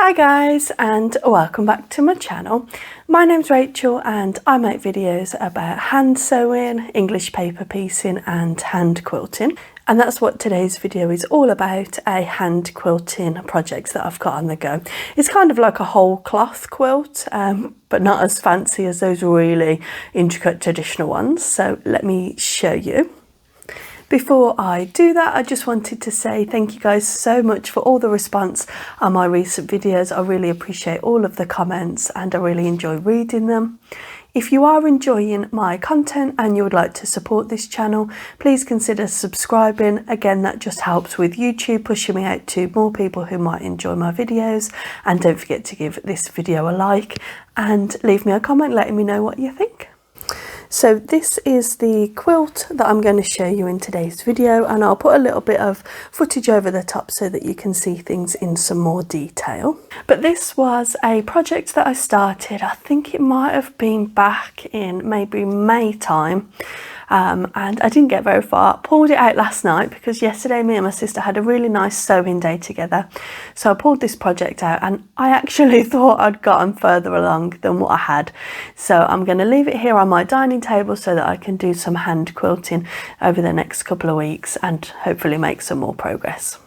Hi guys, and welcome back to my channel. My name's Rachel and I make videos about hand sewing, English paper piecing and hand quilting. And that's what today's video is all about, a hand quilting project that I've got on the go. It's kind of like a whole cloth quilt, but not as fancy as those really intricate traditional ones. So let me show you. Before I do that, I just wanted to say thank you guys so much for all the response on my recent videos. I really appreciate all of the comments and I really enjoy reading them. If you are enjoying my content and you would like to support this channel, please consider subscribing. Again, that just helps with YouTube pushing me out to more people who might enjoy my videos. And don't forget to give this video a like and leave me a comment letting me know what you think. So this is the quilt that I'm going to show you in today's video, and I'll put a little bit of footage over the top so that you can see things in some more detail. But this was a project that I started, I think it might have been back in maybe May time. And I didn't get very far. Pulled it out last night because yesterday me and my sister had a really nice sewing day together. So I pulled this project out and I actually thought I'd gotten further along than what I had. So I'm going to leave it here on my dining table so that I can do some hand quilting over the next couple of weeks and hopefully make some more progress.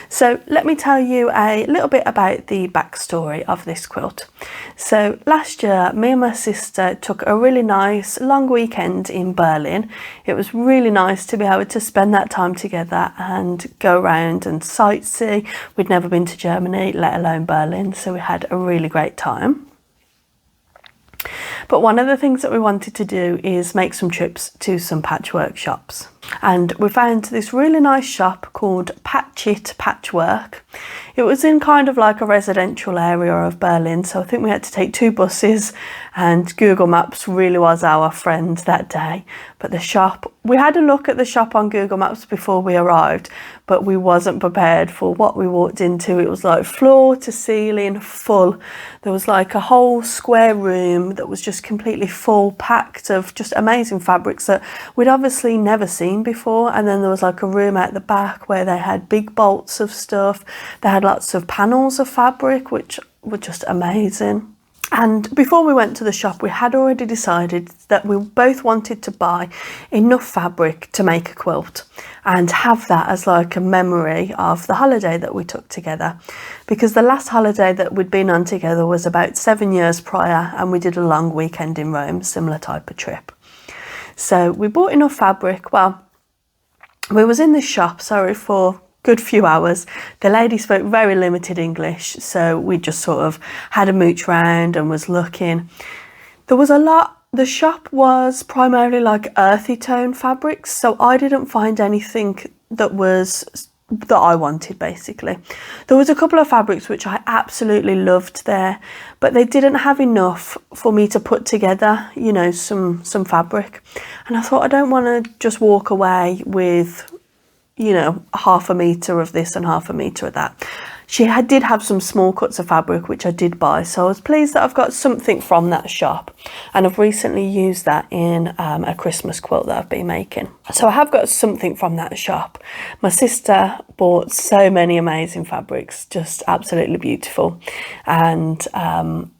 So let me tell you a little bit about the backstory of this quilt. So last year, me and my sister took a really nice long weekend in Berlin. It was really nice to be able to spend that time together and go around and sightsee. We'd never been to Germany, let alone Berlin, so we had a really great time. But one of the things that we wanted to do is make some trips to some patchwork shops. And we found this really nice shop called Patchwork. It was in kind of like a residential area of Berlin, so I think we had to take 2 buses, and Google Maps really was our friend that day. But the shop, we had a look at the shop on Google Maps before we arrived, but we wasn't prepared for what we walked into. It was like floor to ceiling full. There was like a whole square room that was just completely full, packed of just amazing fabrics that we'd obviously never seen before. And then there was like a room at the back where they had big bolts of stuff. They had lots of panels of fabric which were just amazing. And before we went to the shop, we had already decided that we both wanted to buy enough fabric to make a quilt and have that as like a memory of the holiday that we took together. Because the last holiday that we'd been on together was about 7 years prior, and we did a long weekend in Rome, similar type of trip. So we bought enough fabric. Well, we was in the shop, for good few hours. The lady spoke very limited English, so we just sort of had a mooch round and was looking. There was a lot. The shop was primarily like earthy tone fabrics, so I didn't find anything that I wanted basically. There was a couple of fabrics which I absolutely loved there, but they didn't have enough for me to put together, you know, some fabric. And I thought I don't want to just walk away with, you know, half a metre of this and half a metre of that. She did have some small cuts of fabric which I did buy, so I was pleased that I've got something from that shop, and I've recently used that in a Christmas quilt that I've been making. So I have got something from that shop. My sister bought so many amazing fabrics, just absolutely beautiful, and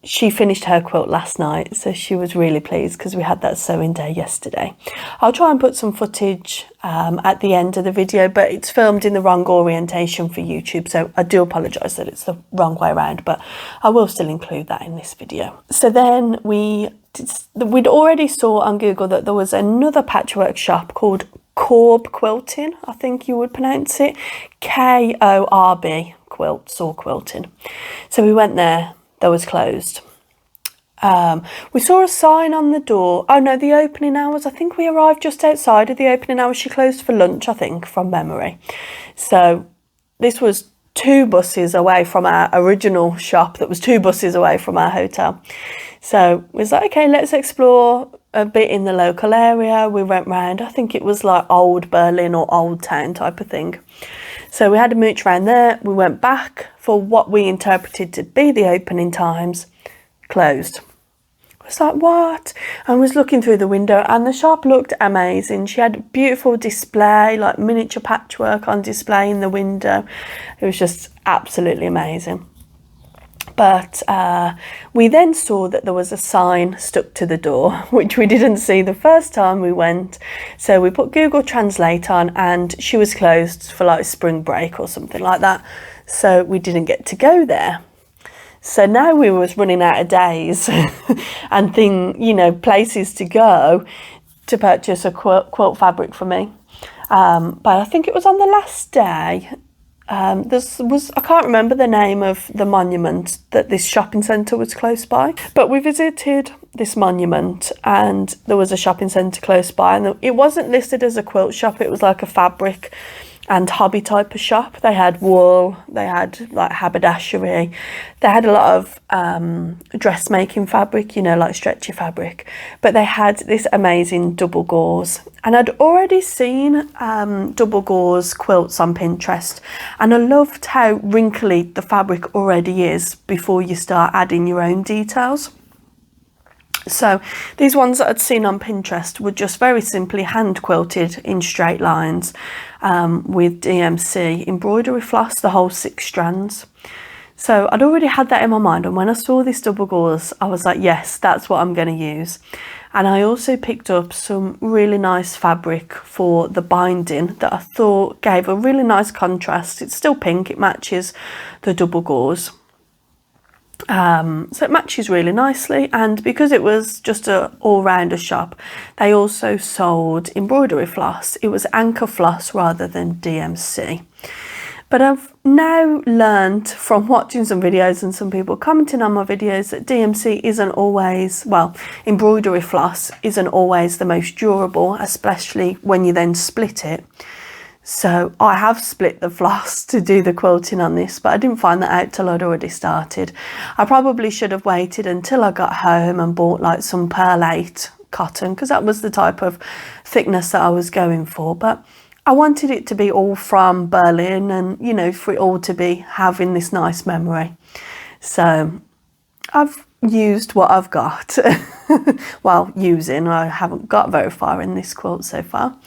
she finished her quilt last night, so she was really pleased because we had that sewing day yesterday. I'll try and put some footage at the end of the video, but it's filmed in the wrong orientation for YouTube, so I do apologise that it's the wrong way around, but I will still include that in this video. So then we'd already saw on Google that there was another patchwork shop called Quilting, I think you would pronounce it, K-O-R-B, quilts or quilting. So we went there. That was closed. We saw a sign on the door. Oh no, the opening hours, I think we arrived just outside of the opening hours. She closed for lunch, I think, from memory. So this was 2 buses away from our original shop that was 2 buses away from our hotel. So we was like, okay, let's explore a bit in the local area. We went round, I think it was like Old Berlin or Old Town type of thing. So we had a mooch around there. We went back for what we interpreted to be the opening times. Closed. I was like, what? I was looking through the window and the shop looked amazing. She had a beautiful display, like miniature patchwork on display in the window. It was just absolutely amazing. But we then saw that there was a sign stuck to the door, which we didn't see the first time we went. So we put Google Translate on, and she was closed for like spring break or something like that. So we didn't get to go there. So now we was running out of days and places to go to purchase a quilt fabric for me. But I think it was on the last day. I can't remember the name of the monument that this shopping centre was close by, but we visited this monument and there was a shopping centre close by, and it wasn't listed as a quilt shop. It was like a fabric and hobby type of shop. They had wool, they had like haberdashery, they had a lot of dressmaking fabric, like stretchy fabric, but they had this amazing double gauze. And I'd already seen double gauze quilts on Pinterest, and I loved how wrinkly the fabric already is before you start adding your own details. So these ones that I'd seen on Pinterest were just very simply hand quilted in straight lines with DMC embroidery floss, the whole 6 strands. So I'd already had that in my mind, and when I saw this double gauze, I was like, yes, that's what I'm going to use. And I also picked up some really nice fabric for the binding that I thought gave a really nice contrast. It's still pink, it matches the double gauze. So it matches really nicely, and because it was just a all-rounder shop, they also sold embroidery floss. It was anchor floss rather than DMC. But I've now learned from watching some videos and some people commenting on my videos that DMC isn't always, well, embroidery floss isn't always the most durable, especially when you then split it. So I have split the floss to do the quilting on this, but I didn't find that out till I'd already started. I probably should have waited until I got home and bought like some perlate cotton, because that was the type of thickness that I was going for. But I wanted it to be all from Berlin and, for it all to be having this nice memory. So I've used what I've got. Well, I haven't got very far in this quilt so far.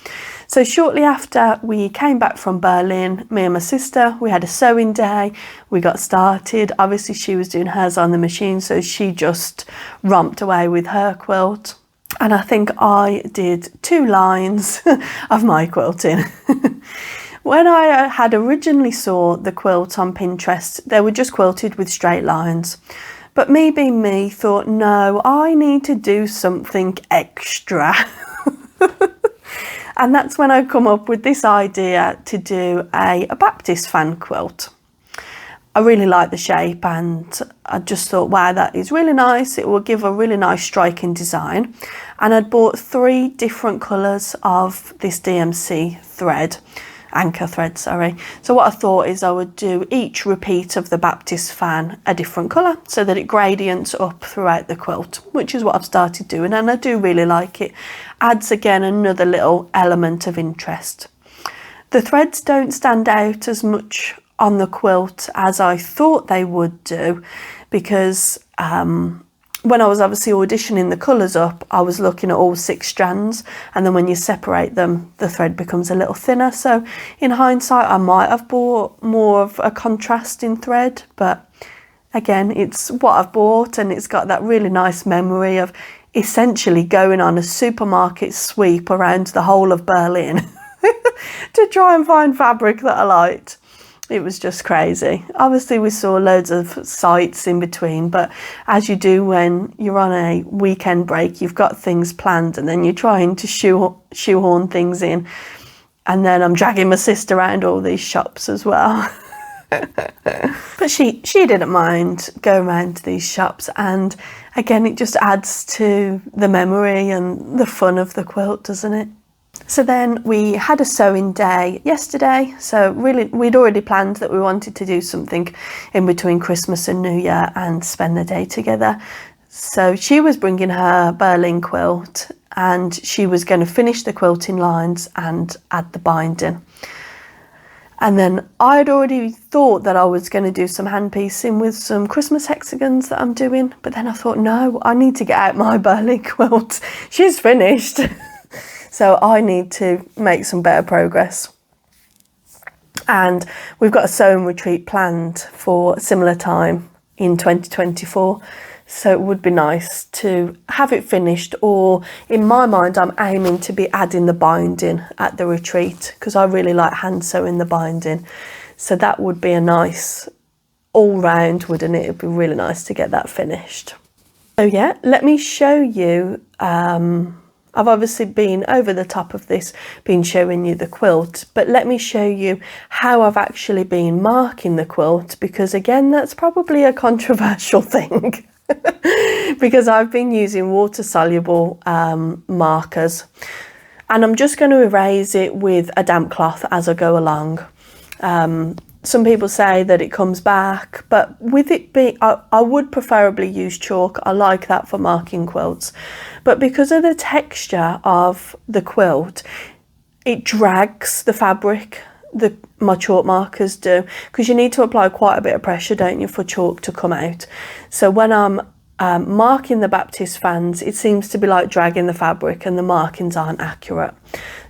So shortly after we came back from Berlin, me and my sister, we had a sewing day. We got started. Obviously she was doing hers on the machine, so she just romped away with her quilt. And I think I did 2 lines of my quilting. When I had originally saw the quilt on Pinterest, they were just quilted with straight lines. But me being me thought, no, I need to do something extra. And that's when I come up with this idea to do a Baptist fan quilt. I really like the shape, and I just thought, wow, that is really nice. It will give a really nice striking design. And I'd bought 3 different colours of this DMC thread, anchor thread, sorry. So what I thought is I would do each repeat of the Baptist fan a different colour, so that it gradients up throughout the quilt, which is what I've started doing, and I do really like it. Adds again another little element of interest. The threads don't stand out as much on the quilt as I thought they would do, because when I was obviously auditioning the colours up, I was looking at all 6 strands, and then when you separate them, the thread becomes a little thinner. So in hindsight, I might have bought more of a contrasting thread, but again, it's what I've bought, and it's got that really nice memory of essentially going on a supermarket sweep around the whole of Berlin to try and find fabric that I liked. It was just crazy. Obviously we saw loads of sites in between, but as you do when you're on a weekend break, you've got things planned and then you're trying to shoehorn things in. And then I'm dragging my sister around all these shops as well. But she didn't mind going around to these shops, and again, it just adds to the memory and the fun of the quilt, doesn't it? So then we had a sewing day yesterday. So really, we'd already planned that we wanted to do something in between Christmas and New Year and spend the day together. So she was bringing her Berlin quilt, and she was going to finish the quilting lines and add the binding. And then I'd already thought that I was going to do some hand piecing with some Christmas hexagons that I'm doing. But then I thought, no, I need to get out my Berlin quilt. She's finished. So I need to make some better progress. And we've got a sewing retreat planned for a similar time in 2024. So it would be nice to have it finished, or in my mind I'm aiming to be adding the binding at the retreat, because I really like hand sewing the binding. So that would be a nice all round, wouldn't it? It'd be really nice to get that finished. So yeah, let me show you, I've obviously been over the top of this, been showing you the quilt, but let me show you how I've actually been marking the quilt, because again, that's probably a controversial thing. Because I've been using water soluble markers, and I'm just going to erase it with a damp cloth as I go along. Some people say that it comes back, but with it being, I would preferably use chalk. I like that for marking quilts, but because of the texture of the quilt, it drags the fabric, my chalk markers do, because you need to apply quite a bit of pressure, don't you, for chalk to come out. So when I'm marking the Baptist fans, it seems to be like dragging the fabric and the markings aren't accurate.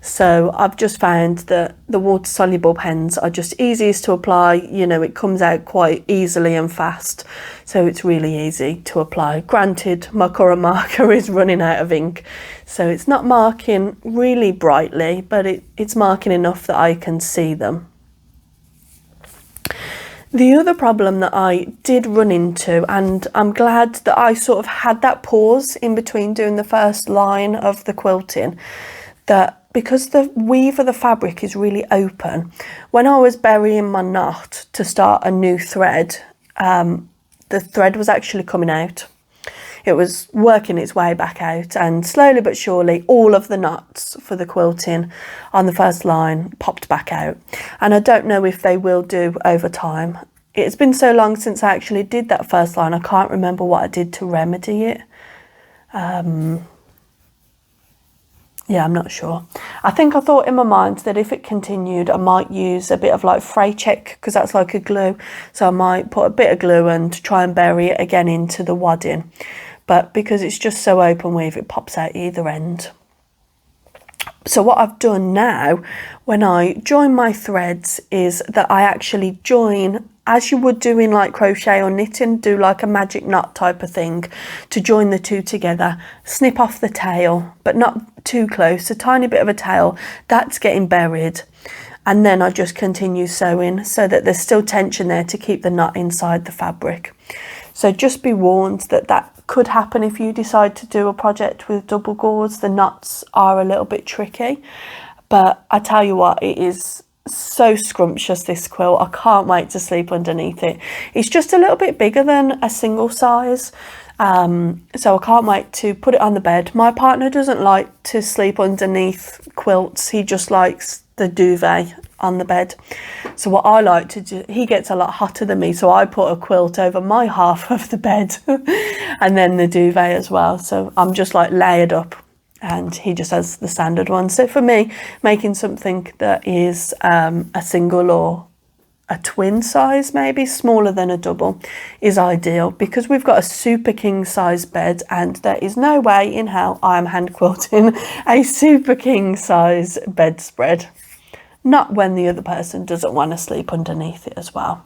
So I've just found that the water soluble pens are just easiest to apply. You know, it comes out quite easily and fast, so it's really easy to apply. Granted, my current marker is running out of ink, so it's not marking really brightly, but it's marking enough that I can see them. The other problem that I did run into, and I'm glad that I sort of had that pause in between doing the first line of the quilting, that because the weave of the fabric is really open, when I was burying my knot to start a new thread, the thread was actually coming out. It was working its way back out, and slowly but surely all of the knots for the quilting on the first line popped back out, and I don't know if they will do over time. It's been so long since I actually did that first line, I can't remember what I did to remedy it. Yeah, I'm not sure. I think I thought in my mind that if it continued, I might use a bit of like fray check, because that's like a glue. So I might put a bit of glue and try and bury it again into the wadding. But because it's just so open weave, it pops out either end. So what I've done now, when I join my threads, is that I actually join, as you would do in like crochet or knitting, do like a magic knot type of thing to join the two together, snip off the tail, but not too close, a tiny bit of a tail, that's getting buried. And then I just continue sewing so that there's still tension there to keep the knot inside the fabric. So just be warned that that could happen if you decide to do a project with double gauze. The knots are a little bit tricky, but I tell you what, it is so scrumptious, this quilt. I can't wait to sleep underneath it. It's just a little bit bigger than a single size, so I can't wait to put it on the bed. My partner doesn't like to sleep underneath quilts, he just likes the duvet on the bed. So what I like to do, he gets a lot hotter than me, so I put a quilt over my half of the bed and then the duvet as well, so I'm just like layered up and he just has the standard one. So for me, making something that is a single or a twin size, maybe smaller than a double, is ideal, because we've got a super king size bed and there is no way in hell I am hand quilting a super king size bedspread. Not when the other person doesn't want to sleep underneath it as well.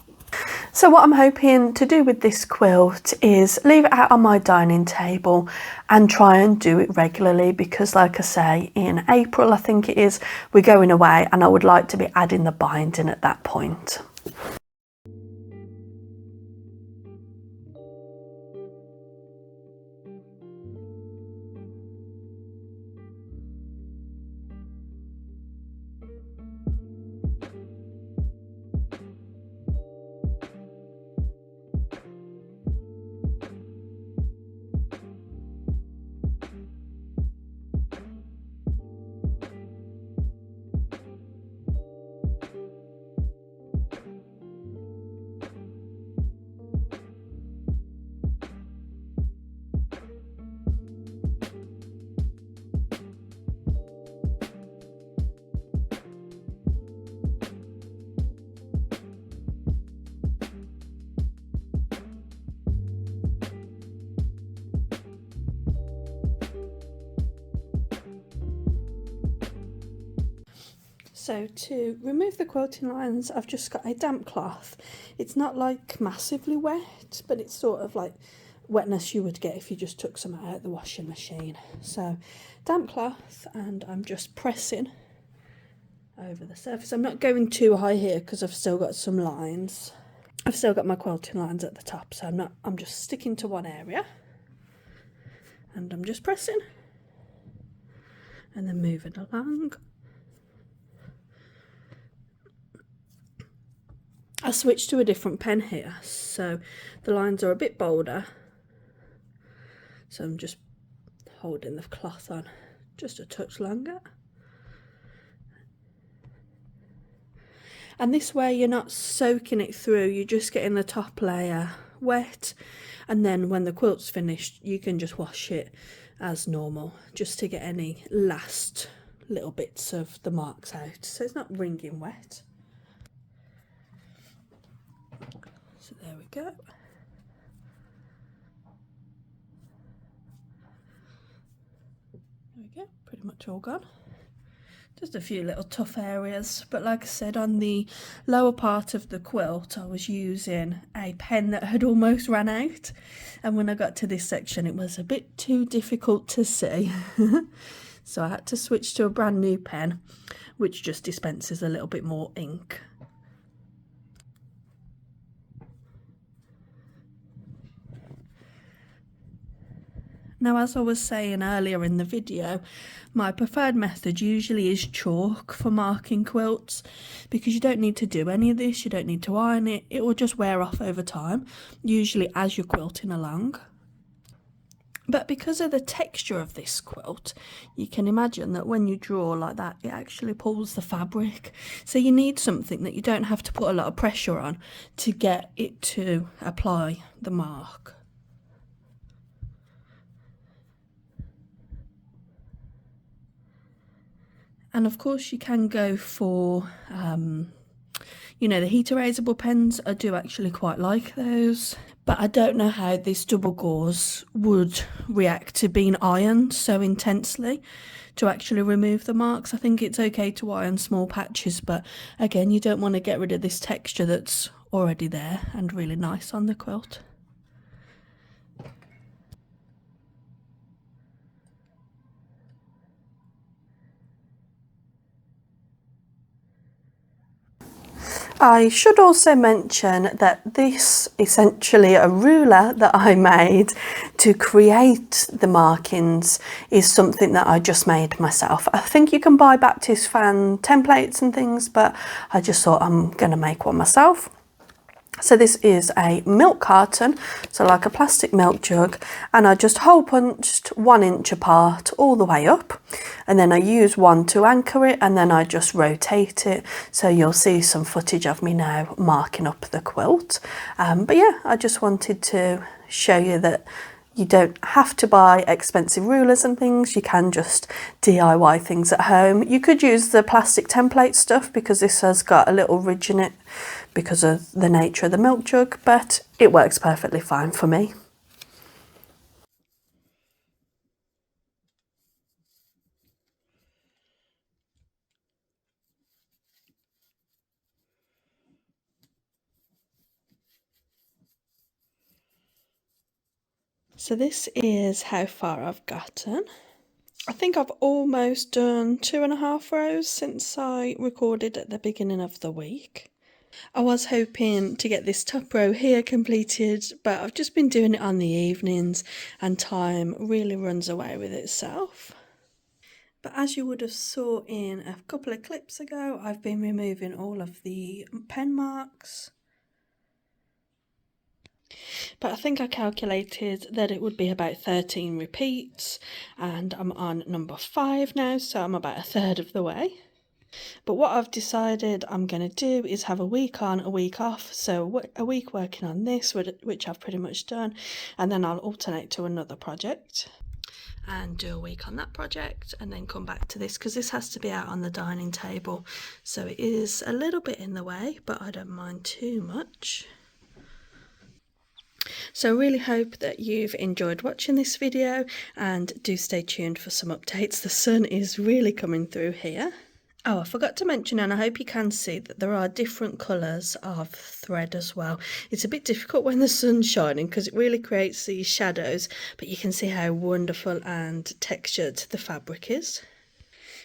So what I'm hoping to do with this quilt is leave it out on my dining table and try and do it regularly, because like I say, in April I think it is, we're going away and I would like to be adding the binding at that point. So to remove the quilting lines, I've just got a damp cloth. It's not like massively wet, but it's sort of like wetness you would get if you just took some out of the washing machine. So damp cloth, and I'm just pressing over the surface. I'm not going too high here because I've still got some lines. I've still got my quilting lines at the top, so I'm just sticking to one area, and I'm just pressing and then moving along. I switched to a different pen here, so the lines are a bit bolder. So I'm just holding the cloth on just a touch longer. And this way you're not soaking it through, you're just getting the top layer wet, and then when the quilt's finished you can just wash it as normal, just to get any last little bits of the marks out, so it's not wringing wet. So there we go. There we go, pretty much all gone. Just a few little tough areas, but like I said, on the lower part of the quilt I was using a pen that had almost ran out, and when I got to this section it was a bit too difficult to see. So I had to switch to a brand new pen which just dispenses a little bit more ink. Now, as I was saying earlier in the video, my preferred method usually is chalk for marking quilts, because you don't need to do any of this, you don't need to iron it, it will just wear off over time, usually as you're quilting along. But because of the texture of this quilt, you can imagine that when you draw like that, it actually pulls the fabric. So you need something that you don't have to put a lot of pressure on to get it to apply the mark. And of course you can go for, you know, the heat erasable pens. I do actually quite like those. But I don't know how this double gauze would react to being ironed so intensely to actually remove the marks. I think it's okay to iron small patches, but again, you don't want to get rid of this texture that's already there and really nice on the quilt. I should also mention that this essentially a ruler that I made to create the markings is something that I just made myself. I think you can buy Baptist fan templates and things, but I just thought I'm going to make one myself. So this is a milk carton, so like a plastic milk jug, and I just hole punched 1 inch apart all the way up, and then I use one to anchor it, and then I just rotate it, so you'll see some footage of me now marking up the quilt. But yeah, I just wanted to show you that you don't have to buy expensive rulers and things, you can just DIY things at home. You could use the plastic template stuff because this has got a little ridge in it because of the nature of the milk jug, but it works perfectly fine for me. So this is how far I've gotten. I think I've almost done 2.5 rows since I recorded at the beginning of the week. I was hoping to get this top row here completed, but I've just been doing it on the evenings and time really runs away with itself. But as you would have saw in a couple of clips ago, I've been removing all of the pen marks. But I think I calculated that it would be about 13 repeats, and I'm on number 5 now, so I'm about a third of the way. But what I've decided I'm going to do is have a week on, a week off, so a week working on this, which I've pretty much done, and then I'll alternate to another project and do a week on that project and then come back to this, because this has to be out on the dining table, so it is a little bit in the way, but I don't mind too much. So I really hope that you've enjoyed watching this video, and do stay tuned for some updates. The sun is really coming through here. Oh, I forgot to mention, and I hope you can see that there are different colours of thread as well. It's a bit difficult when the sun's shining because it really creates these shadows, but you can see how wonderful and textured the fabric is.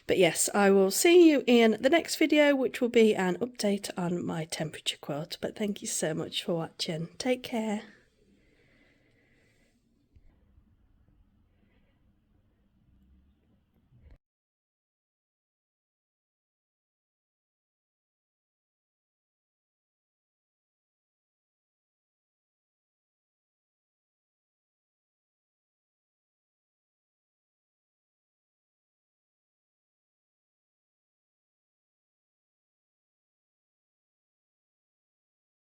But yes, I will see you in the next video, which will be an update on my temperature quilt. But thank you so much for watching. Take care.